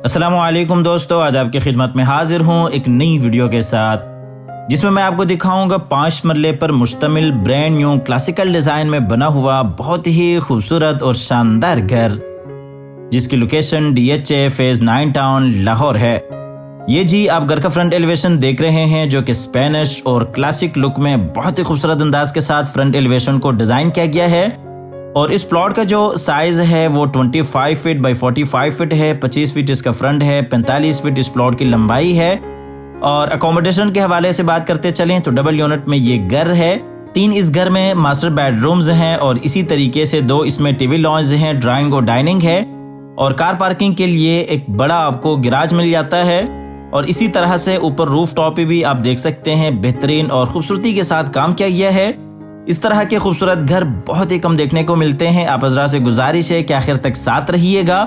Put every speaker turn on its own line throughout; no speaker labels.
अस्सलामुअलैकुम दोस्तों, आज आपकी खिदमत में हाजिर हूँ एक नई वीडियो के साथ जिसमें मैं आपको दिखाऊंगा 5 मरले पर मुश्तमिल ब्रांड न्यू क्लासिकल डिज़ाइन में बना हुआ बहुत ही खूबसूरत और शानदार घर, जिसकी location DHA phase 9 town Lahore है। ये जी आप घर का फ्रंट एलिवेशन देख रहे हैं, जो कि स्पेनिश और क्लासिक लुक में बहुत ही खूबसूरत अंदाज के साथ फ्रंट एलिवेशन को डिज़ाइन किया गया है। और इस प्लॉट का जो साइज है वो 25 फीट बाई 45 फीट है। 25 फीट इसका फ्रंट है, 45 फीट इस प्लॉट की लंबाई है। और अकोमोडेशन के हवाले से बात करते चलें तो डबल यूनिट में ये घर है। 3 इस घर में मास्टर बेडरूम्स हैं और इसी तरीके से 2 इसमें टीवी लॉन्ज हैं, ड्राइंग और डाइनिंग है। और कार पार्किंग के लिए एक बड़ा आपको गैराज मिल जाता है। और इसी तरह से ऊपर रूफ टॉप पे भी आप देख सकते हैं बेहतरीन और खूबसूरती के साथ काम किया गया है। इस तरह के खूबसूरत घर बहुत ही कम देखने को मिलते हैं। आप हज़रात से गुजारिश है कि आखिर तक साथ रहिएगा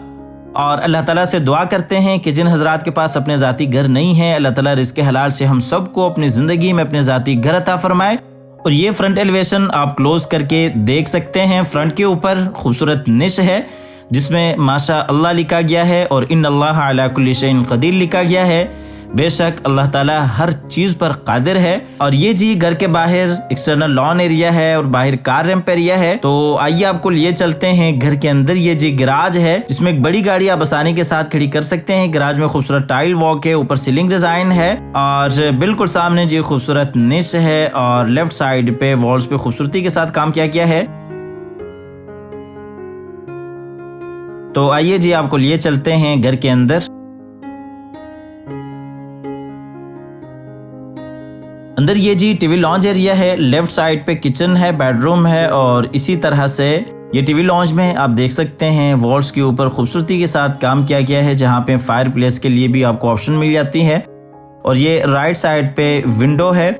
और अल्लाह ताला से दुआ करते हैं कि जिन हज़रात के पास अपने ज़ाती घर नहीं है, अल्लाह ताला रिज़्क़ हलाल से हम सबको अपनी ज़िंदगी में अपने ज़ाती घर अता फरमाए। और ये फ्रंट एलिवेशन आप क्लोज करके देख सकते हैं। फ्रंट के ऊपर खूबसूरत निश है जिसमें माशा अल्लाह लिखा गया है और इन्नल्लाह अला कुल्ली शैइन क़दीर लिखा गया है। बेशक अल्लाह ताला हर चीज़ पर कादिर है। और ये जी घर के बाहर एक्सटर्नल लॉन एरिया है और बाहर कार रैंप एरिया है। तो आइए आपको लिए चलते हैं घर के अंदर। ये जी गैराज है जिसमें एक बड़ी गाड़ी आप आसानी के साथ खड़ी कर सकते हैं। गैराज में खूबसूरत टाइल वॉक है, ऊपर सीलिंग डिजाइन है और बिल्कुल सामने जी खूबसूरत निश है और लेफ्ट साइड पे वॉल्स पे खूबसूरती के साथ काम किया गया है। तो आइए जी आपको लिए चलते हैं घर के अंदर। अंदर ये जी टीवी लॉन्ज एरिया है, लेफ्ट साइड पे किचन है, बेडरूम है और इसी तरह से ये टीवी लॉन्ज में आप देख सकते हैं वॉल्स के ऊपर खूबसूरती के साथ काम किया गया है, जहाँ पे फायर प्लेस के लिए भी आपको ऑप्शन मिल जाती है। और ये राइट साइड पे विंडो है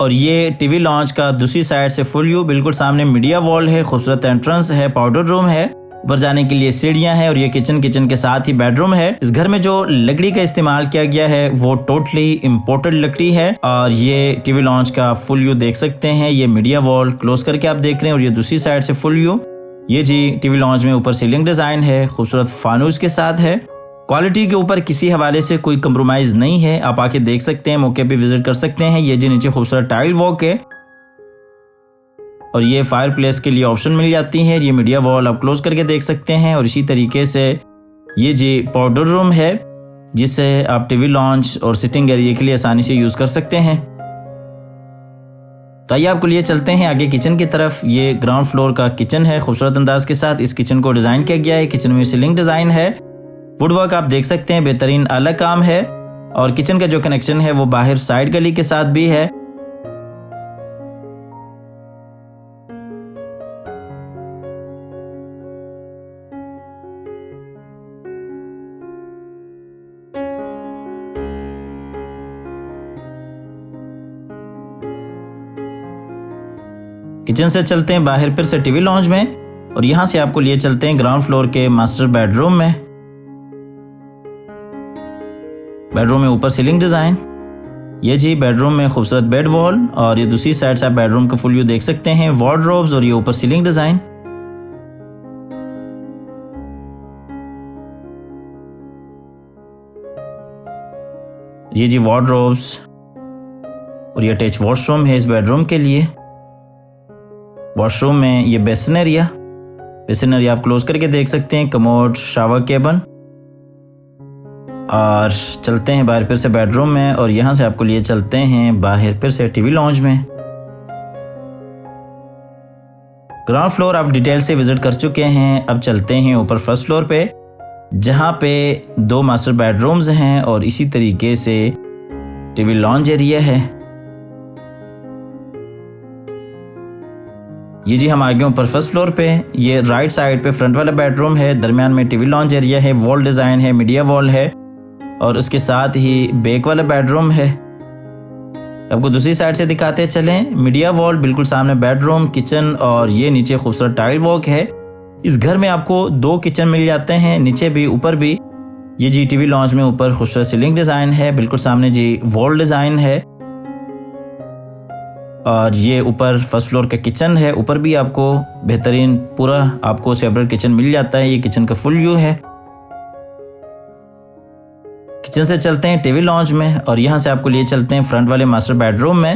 और ये टीवी लॉन्ज का दूसरी साइड से फुल व्यू। बिल्कुल सामने मीडिया वॉल है, खूबसूरत एंट्रेंस है, पाउडर रूम है, ऊपर जाने के लिए सीढ़ियां हैं और ये किचन के साथ ही बेडरूम है। इस घर में जो लकड़ी का इस्तेमाल किया गया है वो टोटली इम्पोर्टेड लकड़ी है। और ये टीवी लॉन्च का फुल व्यू देख सकते हैं। ये मीडिया वॉल क्लोज करके आप देख रहे हैं और ये दूसरी साइड से फुल व्यू। ये जी टीवी लॉन्च में ऊपर सीलिंग डिजाइन है, खूबसूरत फानूस के साथ है। क्वालिटी के ऊपर किसी हवाले से कोई कंप्रोमाइज नहीं है, आप आके देख सकते हैं, मौके पे विजिट कर सकते हैं। ये जी नीचे खूबसूरत टाइल वॉक है और ये फायर प्लेस के लिए ऑप्शन मिल जाती है। ये मीडिया वॉल आप क्लोज करके देख सकते हैं। और इसी तरीके से ये जी पाउडर रूम है जिसे आप टीवी लॉन्च और सिटिंग एरिया के लिए आसानी से यूज कर सकते हैं। तो आइए आपको लिए चलते हैं आगे किचन की तरफ। ये ग्राउंड फ्लोर का किचन है, खूबसूरत अंदाज के साथ इस किचन को डिजाइन किया गया है। किचन में सीलिंग डिजाइन है, वुडवर्क आप देख सकते हैं, बेहतरीन आला काम है। और किचन का जो कनेक्शन है वो बाहर साइड गली के साथ भी है। किचन से चलते हैं बाहर फिर से टीवी लॉन्ज में और यहां से आपको लिए चलते हैं ग्राउंड फ्लोर के मास्टर बेडरूम में। बेडरूम में ऊपर सीलिंग डिजाइन, ये जी बेडरूम में खूबसूरत बेड वॉल और ये दूसरी साइड से आप बेडरूम का फुल व्यू देख सकते हैं, वार्डरोब्स और ये ऊपर सीलिंग डिजाइन। ये जी वार्डरोब्स और ये अटैच वॉशरूम है इस बेडरूम के लिए। वॉशरूम में ये बेसिन एरिया आप क्लोज करके देख सकते हैं, कमोड, शावर केबन। और चलते हैं बाहर फिर से बेडरूम में और यहां से आपको लिए चलते हैं बाहर फिर से टीवी लॉन्ज में। ग्राउंड फ्लोर आप डिटेल से विजिट कर चुके हैं। अब चलते हैं ऊपर फर्स्ट फ्लोर पे, जहां पे 2 मास्टर बेडरूम्स हैं और इसी तरीके से टीवी लॉन्ज एरिया है। ये जी हम आगे ऊपर फर्स्ट फ्लोर पे, ये राइट साइड पे फ्रंट वाला बेडरूम है, दरमियान में टीवी लॉन्ज एरिया है, वॉल डिजाइन है, मीडिया वॉल है और उसके साथ ही बैक वाला बेडरूम है। आपको दूसरी साइड से दिखाते चलें, मीडिया वॉल बिल्कुल सामने बेडरूम, किचन और ये नीचे खूबसूरत टाइल वॉक है। इस घर में आपको 2 किचन मिल जाते हैं, नीचे भी ऊपर भी। ये जी टीवी लॉन्ज में ऊपर खूबसूरत सीलिंग डिजाइन है, बिल्कुल सामने जी वॉल डिजाइन है और ये ऊपर फर्स्ट फ्लोर का किचन है। ऊपर भी आपको बेहतरीन पूरा आपको सेपरेट किचन मिल जाता है। ये किचन का फुल व्यू है। किचन से चलते हैं टीवी लॉन्ज में और यहाँ से आपको लिए चलते हैं फ्रंट वाले मास्टर बेडरूम में।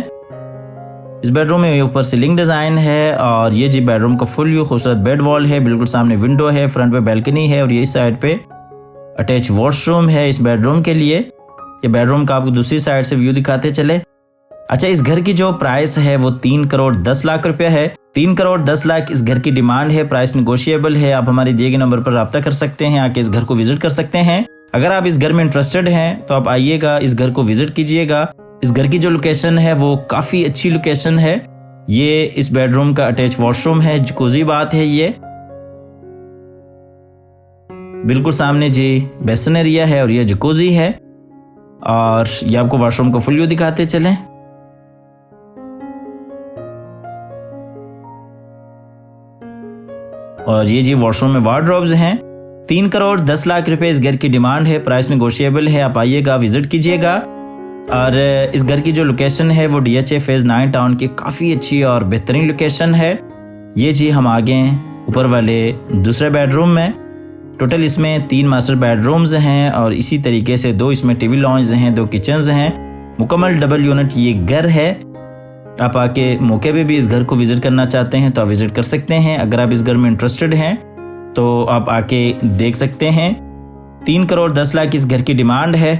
इस बेडरूम में ऊपर सीलिंग डिज़ाइन है और ये जी बेडरूम का फुल व्यू खूबसूरत बेड वॉल है, बिल्कुल सामने विंडो है, फ्रंट पे बैल्कनी है और ये साइड पे अटैच वॉशरूम है इस बेडरूम के लिए। ये बेडरूम का आपको दूसरी साइड से व्यू दिखाते चले। अच्छा, इस घर की जो प्राइस है वो 3 करोड़ 10 लाख रुपए है। 3 करोड़ 10 लाख इस घर की डिमांड है। प्राइस नेगोशिएबल है। आप हमारे दिए गए नंबर पर रब्ता कर सकते हैं, आके इस घर को विजिट कर सकते हैं। अगर आप इस घर में इंटरेस्टेड हैं तो आप आइएगा, इस घर को विजिट कीजिएगा। इस घर की जो लोकेशन है वो काफी अच्छी लोकेशन है। ये इस बेडरूम का अटैच वॉशरूम है, जकूजी बात है। ये बिल्कुल सामने जी बेसन एरिया है और ये जकूजी है और ये आपको वॉशरूम का फुल व्यू दिखाते चलें। और ये जी वॉशरूम में वार्डरोब्स हैं। 3 करोड़ 10 लाख रुपए इस घर की डिमांड है। प्राइस नेगोशिएबल है। आप आइएगा, विजिट कीजिएगा। और इस घर की जो लोकेशन है वो DHA फेज 9 टाउन की काफ़ी अच्छी और बेहतरीन लोकेशन है। ये जी हम आ गए ऊपर वाले दूसरे बेडरूम में। टोटल इसमें 3 मास्टर बेडरूम्स हैं और इसी तरीके से 2 इसमें टीवी लॉन्ज हैं, 2 किचन्स हैं। मुकम्मल डबल यूनिट ये घर है। आप आके मौके पे भी इस घर को विजिट करना चाहते हैं तो आप विजिट कर सकते हैं। अगर आप इस घर में इंटरेस्टेड हैं तो आप आके देख सकते हैं। 3 करोड़ 10 लाख इस घर की डिमांड है।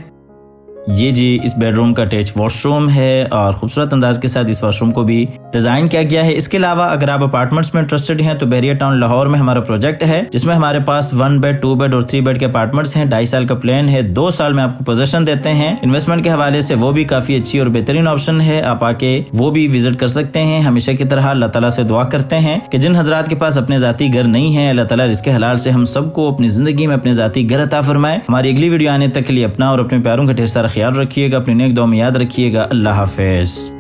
ये जी इस बेडरूम का अटैच वॉशरूम है और खूबसूरत अंदाज के साथ इस वॉशरूम को भी डिजाइन किया गया है। इसके अलावा अगर आप अपार्टमेंट्स में इंटरेस्टेड हैं तो बहरिया टाउन लाहौर में हमारा प्रोजेक्ट है जिसमें हमारे पास 1 बेड 2 बेड और 3 बेड के अपार्टमेंट्स हैं। 2.5 साल का प्लान है, 2 साल में आपको पोजीशन देते हैं। इन्वेस्टमेंट के हवाले से वो भी काफी अच्छी और बेहतरीन ऑप्शन है। आप आके वो भी विजिट कर सकते हैं। हमेशा की तरह अल्लाह ताला से दुआ करते हैं कि जिन हजरात के पास अपने जाती घर नहीं है, अल्लाह ताला रिज़्क़ हलाल से हम सबको अपनी जिंदगी में अपने जाती घर अता फरमाए। हमारी अगली वीडियो आने तक के लिए अपना और अपने प्यारों का ढेर सारा ख्याल रखिएगा। अपनी नेक दुआ में याद रखिएगा। अल्लाह हाफिज़।